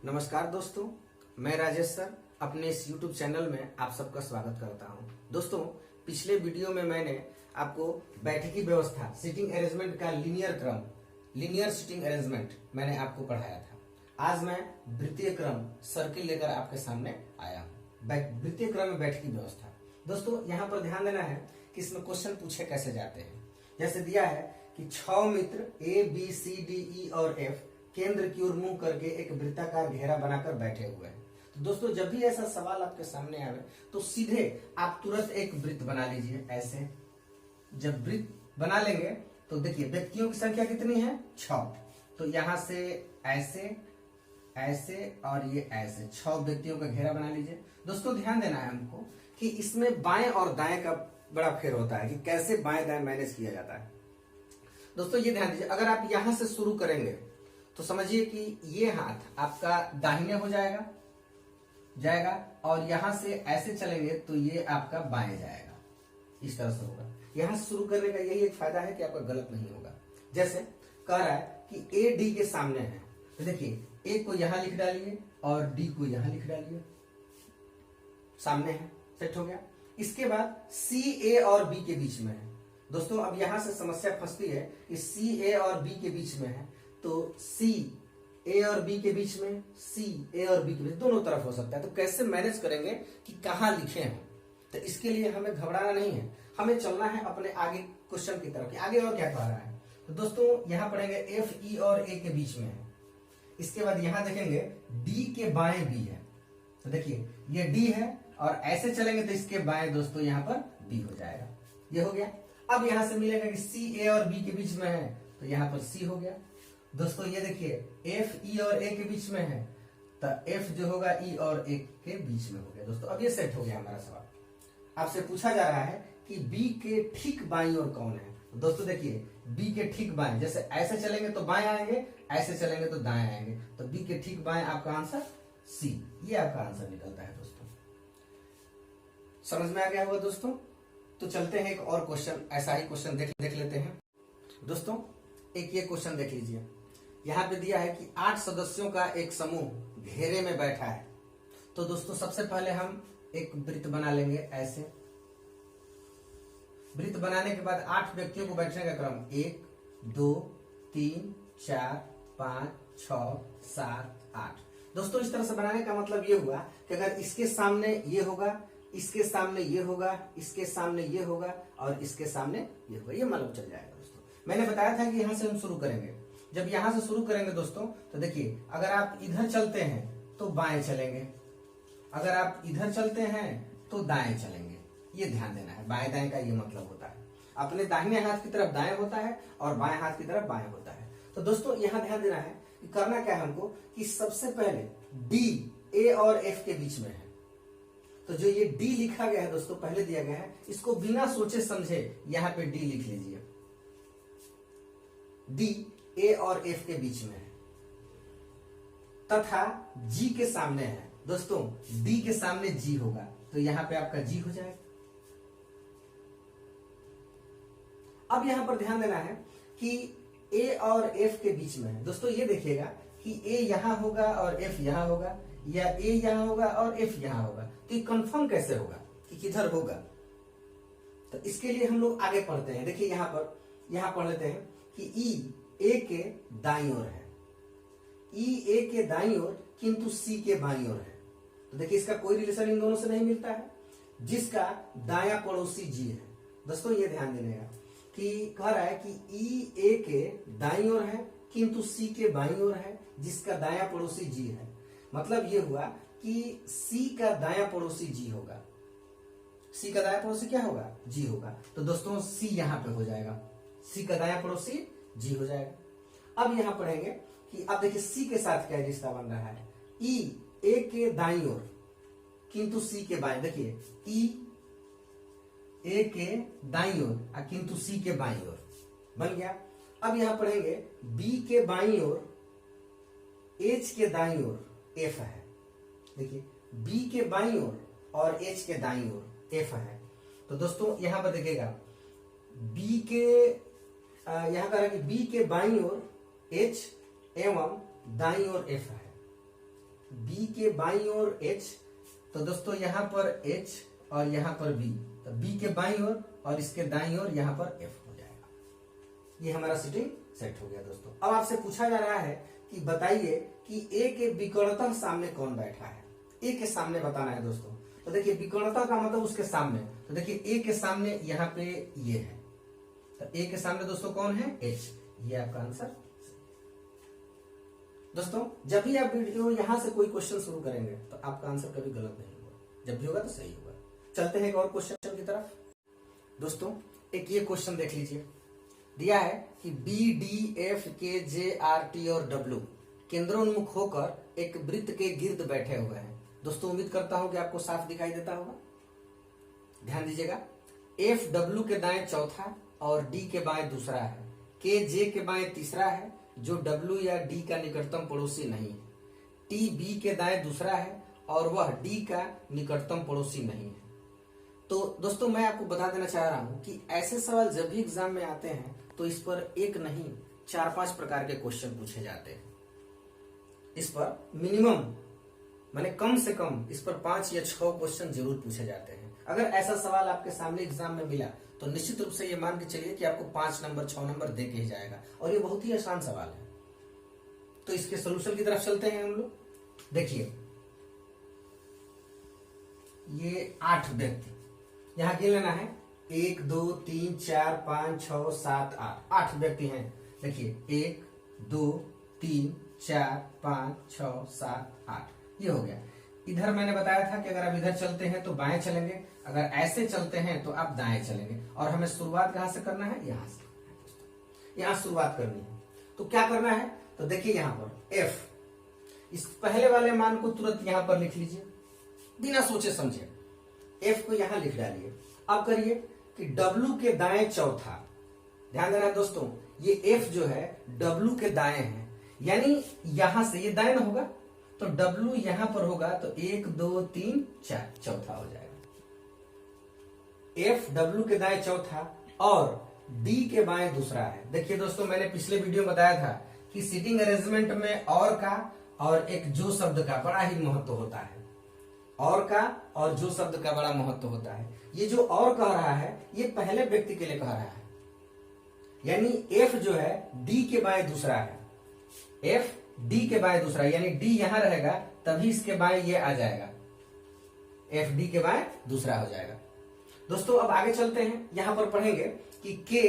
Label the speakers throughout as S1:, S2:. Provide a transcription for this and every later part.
S1: नमस्कार दोस्तों, मैं राजेश सर अपने इस YouTube चैनल में आप सबका स्वागत करता हूं। दोस्तों, पिछले वीडियो में मैंने आपको बैठकी व्यवस्था सिटिंग अरेंजमेंट का लीनियर सिटिंग अरेंजमेंट मैंने आपको पढ़ाया था। आज मैं वृत्तीय क्रम सर्किल लेकर आपके सामने आया हूँ। वृत्तीय क्रम में बैठकी व्यवस्था। दोस्तों, यहाँ पर ध्यान देना है कि इसमें क्वेश्चन पूछे कैसे जाते हैं। जैसे दिया है कि 6 मित्र A, B, C, D, E और F केंद्र की ओर मुंह करके एक वृत्ताकार घेरा बनाकर बैठे हुए हैं। तो दोस्तों, जब भी ऐसा सवाल आपके सामने आवे तो सीधे आप तुरंत एक वृत्त बना लीजिए। ऐसे जब वृत्त बना लेंगे तो देखिए व्यक्तियों की संख्या कितनी है, 6। तो यहां से ऐसे ऐसे और ये ऐसे 6 व्यक्तियों का घेरा बना लीजिए। दोस्तों, ध्यान देना है हमको कि इसमें बाएं और दाएं का बड़ा फेर होता है कि कैसे बाएं दाएं मैनेज किया जाता है। दोस्तों, ये ध्यान दीजिए, अगर आप यहां से शुरू करेंगे तो समझिए कि ये हाथ आपका दाहिने हो जाएगा और यहां से ऐसे चलेंगे तो ये आपका बाएं जाएगा। इस तरह से होगा। यहां से शुरू करने का यही एक फायदा है कि आपका गलत नहीं होगा। जैसे कह रहा है कि ए डी के सामने है, तो देखिए ए को यहां लिख डालिए और डी को यहां लिख डालिए। सामने है, सेट हो गया। इसके बाद सी ए और बी के बीच में है। दोस्तों, अब यहां से समस्या फंसती है कि सी ए और बी के बीच में है, तो सी ए और बी के बीच में, सी ए और बी के बीच, दोनों तरफ हो सकता है। तो कैसे मैनेज करेंगे कि कहां लिखे हैं। तो इसके लिए हमें घबराना नहीं है, हमें चलना है अपने आगे क्वेश्चन की तरफ। आगे और क्या कह रहा है, तो दोस्तों यहां पढ़ेंगे एफ ई और ए के बीच में है। इसके बाद यहां देखेंगे डी के बाएं बी है। तो देखिए ये डी है और ऐसे चलेंगे तो इसके बाएं दोस्तों यहां पर बी हो जाएगा। ये हो गया। अब यहां से मिलेगा कि सी ए और बी के बीच में है, तो यहां पर सी हो गया। दोस्तों ये देखिए एफ ई और ए के बीच में है, तो एफ जो होगा ई और ए के बीच में हो गया। दोस्तों, अब ये सेट हो गया हमारा सवाल। आपसे पूछा जा रहा है कि बी के ठीक बाईं ओर कौन है। तो दोस्तों देखिए बी के ठीक बाएं, जैसे ऐसे चलेंगे तो बाएं आएंगे, ऐसे चलेंगे तो दाएं आएंगे। तो बी के ठीक बाएं आपका आंसर सी, ये आपका आंसर निकलता है। दोस्तों, समझ में आ गया होगा। दोस्तों, तो चलते हैं एक और क्वेश्चन, ऐसा ही क्वेश्चन देख लेते हैं। दोस्तों, एक ये क्वेश्चन देख लीजिए। यहां पे दिया है कि 8 सदस्यों का एक समूह घेरे में बैठा है। तो दोस्तों, सबसे पहले हम एक वृत्त बना लेंगे। ऐसे वृत्त बनाने के बाद 8 व्यक्तियों को बैठने का क्रम 1 2 3 4 5 6 7 8। दोस्तों, इस तरह से बनाने का मतलब ये हुआ कि अगर इसके सामने ये होगा, इसके सामने ये होगा, इसके सामने ये होगा और इसके सामने ये होगा, ये मालूम चल जाएगा। दोस्तों, मैंने बताया था कि यहां से हम शुरू करेंगे। जब यहां से शुरू करेंगे दोस्तों, तो देखिए अगर आप इधर चलते हैं तो बाएं चलेंगे, अगर आप इधर चलते हैं तो दाएं चलेंगे। ये ध्यान देना है, बाएं दाएं का ये मतलब होता है। अपने दाहिने हाथ की तरफ दाएं होता है और बाएं हाथ की तरफ बाएं होता है। तो दोस्तों, यहां ध्यान देना है कि करना क्या है हमको कि सबसे पहले डी ए और एफ के बीच में है। तो जो ये डी लिखा गया है दोस्तों, पहले दिया गया है, इसको बिना सोचे समझे यहां पे डी लिख लीजिए। डी ए और एफ के बीच में है तथा जी के सामने है। दोस्तों, डी के सामने जी होगा, तो यहां पे आपका जी हो जाएगा। अब यहां पर ध्यान देना है कि ए और एफ के बीच में है। दोस्तों, ये देखिएगा कि ए यहां होगा और एफ यहां होगा, या ए यहां होगा और एफ यहां होगा। तो ये कंफर्म कैसे होगा कि किधर होगा। तो इसके लिए हम लोग आगे पढ़ते हैं। देखिए यहां पढ़ लेते हैं कि ई ए के दाईं ओर है, ई ए के दाईं ओर किंतु सी के बाईं ओर है। तो देखिए इसका कोई रिलेशन इन दोनों से नहीं मिलता है, जिसका दायां पड़ोसी जी है। दोस्तों, ये ध्यान देने का कि कह रहा है कि ई ए के दाईं ओर है किंतु सी के बाईं ओर है, जिसका दायां पड़ोसी जी है। मतलब ये हुआ कि सी का दायां पड़ोसी जी होगा। सी का दायां पड़ोसी क्या होगा, जी होगा। तो दोस्तों, सी यहां पे हो जाएगा, सी का दायां पड़ोसी जी हो जाएगा। अब यहां पढ़ेंगे कि अब देखिए सी के साथ क्या रिश्ता बन रहा है। ई ए के दाईं ओर किंतु सी के बाएं। देखिए ई ए के दाईं ओर किंतु सी के बाईं ओर बन गया। अब यहां पढ़ेंगे बी के बाईं ओर एच के दाईं ओर एफ है। देखिए बी के बाईं ओर और एच के दाईं ओर एफ है। तो दोस्तों, यहां पर देखिएगा बी के यहां कह रहा है कि बी के बाईं ओर एच एवं दाईं ओर एफ है। बी के बाईं ओर एच, तो दोस्तों यहाँ पर एच और यहाँ पर बी, तो बी के बाईं ओर और इसके दाईं ओर यहाँ पर एफ हो जाएगा। ये हमारा सिटिंग सेट हो गया दोस्तों। अब आपसे पूछा जा रहा है कि बताइए कि ए के विकर्णतः सामने कौन बैठा है। ए के सामने बताना है दोस्तों। तो देखिए विकर्णतः का मतलब उसके सामने, तो देखिए ए के सामने यहाँ पे ये है, तो ए के सामने दोस्तों कौन है, एच। ये आपका आंसर। दोस्तों जब भी आप वीडियो यहां से कोई क्वेश्चन शुरू करेंगे तो आपका आंसर कभी गलत नहीं होगा, जब भी होगा तो सही होगा। चलते हैं एक और क्वेश्चन की तरफ। दोस्तों एक ये क्वेश्चन देख लीजिए, दिया है कि बी डी एफ के जे आर टी और डब्ल्यू केंद्रोन्मुख होकर एक वृत्त के गिर्द बैठे हुए हैं। दोस्तों उम्मीद करता हूं कि आपको साफ दिखाई देता होगा। ध्यान दीजिएगा, एफ डब्ल्यू के दाएं चौथा और डी के बाएं दूसरा है, के जे के बाएं तीसरा है जो डब्ल्यू या डी का निकटतम पड़ोसी नहीं है, टी बी के दाएं दूसरा है और वह डी का निकटतम पड़ोसी नहीं है। तो दोस्तों मैं आपको बता देना चाह रहा हूं कि ऐसे सवाल जब भी एग्जाम में आते हैं तो इस पर एक नहीं 4-5 प्रकार के क्वेश्चन पूछे जाते हैं। इस पर मिनिमम माने कम से कम इस पर 5 या 6 क्वेश्चन जरूर पूछे जाते हैं। अगर ऐसा सवाल आपके सामने एग्जाम में मिला तो निश्चित रूप से ये मान के चलिए कि आपको 5 नंबर 6 नंबर दे के ही जाएगा, और ये बहुत ही आसान सवाल है। तो इसके सोल्यूशन की तरफ चलते हैं हम लोग। देखिए ये 8 व्यक्ति यहाँ गिन लेना है, 1 2 3 4 5 6 7 8 व्यक्ति हैं। देखिए 1 2 3 4 5 6 7 8 ये हो गया। इधर मैंने बताया था कि अगर आप इधर चलते हैं तो बाएं चलेंगे, अगर ऐसे चलते हैं तो आप दाएं चलेंगे, और हमें शुरुआत कहां से करना है, यहां से। यहां शुरुआत करनी है तो क्या करना है, तो देखिए यहां पर F, इस पहले वाले मान को तुरंत यहां पर लिख लीजिए बिना सोचे समझे। F को यहां लिख डालिए। अब करिए कि W के दाएं चौथा, ध्यान देना दोस्तों, ये F जो है W के दाएं है, यानी यहां से ये दाएं ना होगा तो W यहां पर होगा, तो 1 2 3 4 चौथा हो जाएगा। F W के दाएं चौथा और D के बाएं दूसरा है। देखिए दोस्तों मैंने पिछले वीडियो में बताया था कि सीटिंग अरेंजमेंट में और का और एक जो शब्द का बड़ा ही महत्व होता है। और का और जो शब्द का बड़ा महत्व होता है। ये जो और कह रहा है ये पहले व्यक्ति के लिए कह रहा है, यानी F जो है D के बाएं दूसरा है, F D के बाएं दूसरा, यानी D यहां रहेगा तभी इसके बाएं ये आ जाएगा, F D के बाएं दूसरा हो जाएगा। दोस्तों अब आगे चलते हैं, यहां पर पढ़ेंगे कि K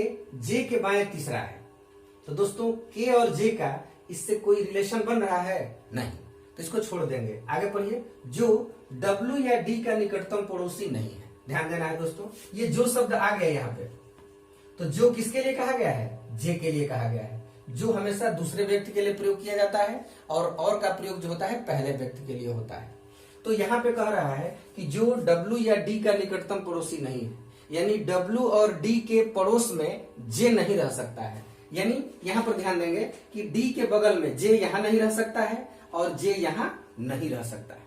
S1: J के बाएं तीसरा है। तो दोस्तों K और J का इससे कोई रिलेशन बन रहा है नहीं, तो इसको छोड़ देंगे। आगे पढ़िए, जो W या D का निकटतम पड़ोसी नहीं है। ध्यान देना है दोस्तों, ये जो शब्द आ गया यहाँ पे, तो जो किसके लिए कहा गया है, J के लिए कहा गया है। जो हमेशा दूसरे व्यक्ति के लिए प्रयोग किया जाता है और का प्रयोग जो होता है पहले व्यक्ति के लिए होता है। तो यहाँ पे कह रहा है कि जो W या D का निकटतम पड़ोसी नहीं है, यानी W और D के पड़ोस में J नहीं रह सकता है। यानी यहाँ पर ध्यान देंगे कि D के बगल में J यहाँ नहीं रह सकता है और J यहाँ नहीं रह सकता है।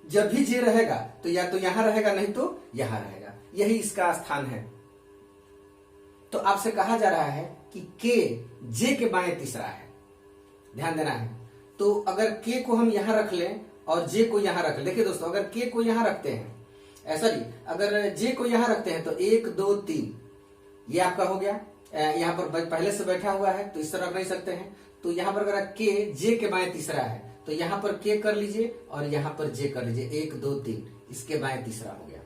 S1: जब भी J रहेगा तो या तो यहाँ रहेगा नहीं तो यहाँ रहेगा, यही इसका स्थान है। तो आपसे कहा जा रहा है कि K J के बाएं तीसरा है, ध्यान देना है। तो अगर K को हम यहां रख लें और J को यहां रख लें, देखिए दोस्तों अगर K को यहां रखते हैं, सॉरी अगर J को यहां रखते हैं तो 1 2 3 ये आपका हो गया। यहाँ पर पहले से बैठा हुआ है तो इस तरह रख नहीं सकते हैं, तो यहाँ पर अगर K J के बाएं तीसरा है तो यहाँ पर K कर लीजिए और यहाँ पर J कर लीजिए, 1 2 3 इसके बाएं तीसरा हो गया।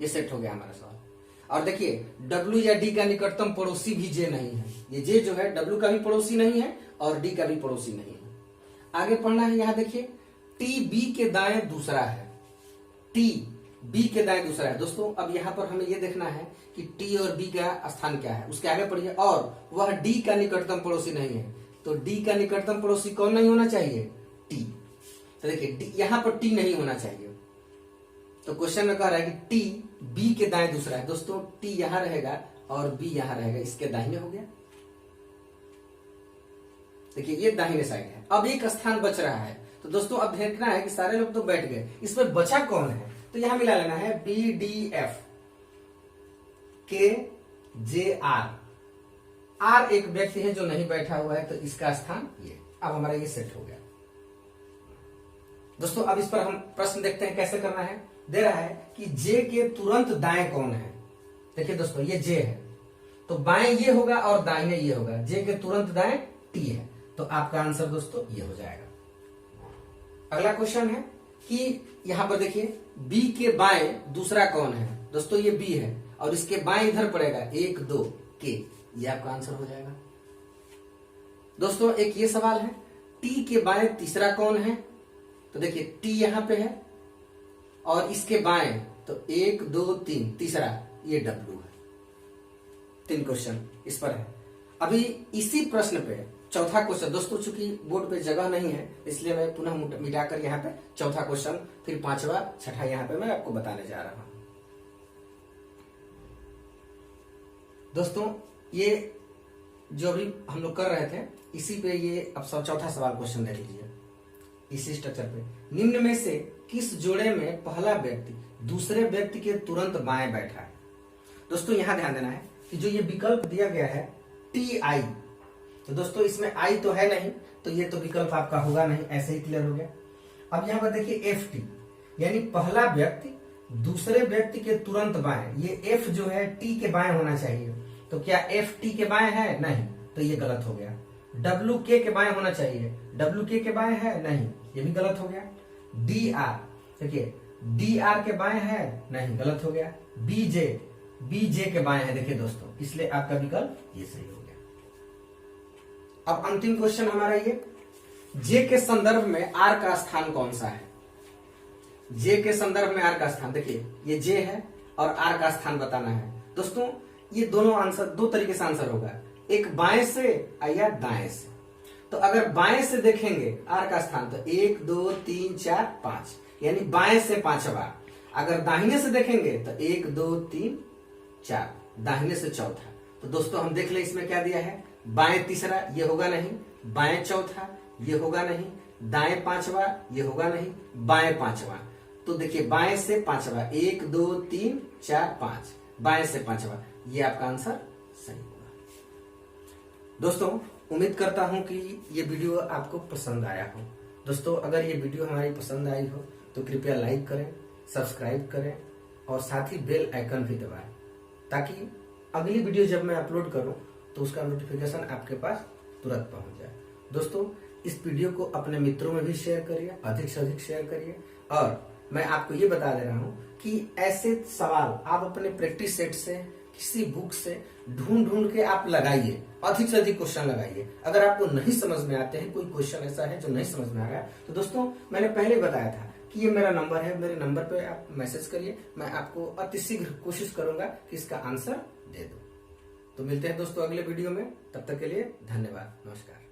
S1: ये सेट हो गया हमारा सवाल। और देखिए W या D का निकटतम पड़ोसी भी J नहीं है, ये J जो है W का भी पड़ोसी नहीं है और D का भी पड़ोसी नहीं है। आगे पढ़ना है, यहाँ देखिए T B के दाएं दूसरा है, T B के दाएं दूसरा है। दोस्तों अब यहाँ पर हमें ये देखना है कि T और B का स्थान क्या है। उसके आगे पढ़िए, और वह D का निकटतम पड़ोसी नहीं है। तो D का निकटतम पड़ोसी कौन नहीं होना चाहिए, T। तो देखिए यहाँ पर T नहीं होना चाहिए, तो क्वेश्चन में कह रहा है कि T B के दाएं दूसरा है। दोस्तों T यहां रहेगा और B यहां रहेगा, इसके दाहिने हो गया। देखिए ये दाहिने साइड है। अब एक स्थान बच रहा है, तो दोस्तों अब देखना है कि सारे लोग तो बैठ गए, इस पर बचा कौन है, तो यहां मिला लेना है B D F K J R। R एक व्यक्ति है जो नहीं बैठा हुआ है, तो इसका स्थान ये। अब हमारा ये सेट हो गया। दोस्तों अब इस पर हम प्रश्न देखते हैं कैसे करना है। दे रहा है कि जे के तुरंत दाएं कौन है। देखिए दोस्तों ये जे है तो बाएं ये होगा और दाहिने ये होगा। जे के तुरंत दाएं टी है तो आपका आंसर दोस्तों ये हो जाएगा। अगला क्वेश्चन है कि यहां पर देखिए बी के बाएं दूसरा कौन है। दोस्तों ये बी है और इसके बाएं इधर पड़ेगा 1 2 के, ये आपका आंसर हो जाएगा। दोस्तों एक ये सवाल है टी के बाएं तीसरा कौन है। तो देखिए टी यहां पे है और इसके बाएं तो 1 2 3 तीसरा ये डब्ल्यू है। 3 क्वेश्चन इस पर है। अभी इसी प्रश्न पे चौथा क्वेश्चन, दोस्तों चूंकि बोर्ड पे जगह नहीं है इसलिए मैं पुनः मिटाकर यहाँ पे चौथा क्वेश्चन फिर 5वां 6ठा यहाँ पे मैं आपको बताने जा रहा हूं। दोस्तों ये जो अभी हम लोग कर रहे थे इसी पे ये अब चौथा सवाल क्वेश्चन ले लीजिए। इसी स्ट्रक्चर पे निम्न में से किस जोड़े में पहला व्यक्ति दूसरे व्यक्ति के तुरंत बाएं बैठा है। दोस्तों यहां ध्यान देना है कि जो ये विकल्प दिया गया है टी आई, तो दोस्तों इसमें आई तो है नहीं तो ये तो विकल्प आपका होगा नहीं, ऐसे ही क्लियर हो गया। अब यहां पर देखिए एफ टी यानी पहला व्यक्ति दूसरे व्यक्ति के तुरंत बाएं, ये एफ जो है टी के बाएं होना चाहिए। तो क्या एफ टी के बाएं है? नहीं, तो ये गलत हो गया। डब्ल्यू के बाएं होना चाहिए, डब्ल्यू के बाएं है? नहीं, ये भी गलत हो गया। डी आर, देखिए डी आर के बाएं है? नहीं, गलत हो गया। बी जे के बाएं है, देखिए दोस्तों, इसलिए आपका विकल्प ये सही हो गया। अब अंतिम क्वेश्चन हमारा ये, जे के संदर्भ में आर का स्थान कौन सा है। जे के संदर्भ में आर का स्थान, देखिए ये जे है और आर का स्थान बताना है। दोस्तों ये दोनों आंसर दो तरीके से आंसर होगा, एक बाएं से या दाएं से। तो अगर बाएं से देखेंगे आर का स्थान तो 1 2 3 4 5 यानी बाएं से 5वां। अगर दाहिने से देखेंगे तो 1 2 3 4 दाहिने से चौथा। तो दोस्तों हम देख ले इसमें क्या दिया है, बाएं तीसरा ये होगा नहीं, बाएं चौथा ये होगा नहीं, दाएं 5वां ये होगा नहीं, बाएं 5वां। तो देखिए बाएं से 5वां 1 2 3 4 5 बाएं से 5वां, ये आपका आंसर सही होगा। दोस्तों उम्मीद करता हूं कि ये वीडियो आपको पसंद आया हो। दोस्तों अगर ये वीडियो हमारी पसंद आई हो तो कृपया लाइक करें, सब्सक्राइब करें और साथ ही बेल आइकन भी दबाएं ताकि अगली वीडियो जब मैं अपलोड करूं तो उसका नोटिफिकेशन आपके पास तुरंत पहुंच जाए। दोस्तों इस वीडियो को अपने मित्रों में भी शेयर करिए, अधिक से अधिक शेयर करिए। और मैं आपको ये बता दे रहा हूं कि ऐसे सवाल आप अपने प्रैक्टिस सेट से किसी बुक से ढूंढ के आप लगाइए, अधिक से अधिक क्वेश्चन लगाइए। अगर आपको नहीं समझ में आते हैं, कोई क्वेश्चन ऐसा है जो नहीं समझ में आ गया, तो दोस्तों मैंने पहले बताया था कि ये मेरा नंबर है, मेरे नंबर पे आप मैसेज करिए, मैं आपको अतिशीघ्र कोशिश करूंगा कि इसका आंसर दे दूं। तो मिलते हैं दोस्तों अगले वीडियो में, तब तक के लिए धन्यवाद, नमस्कार।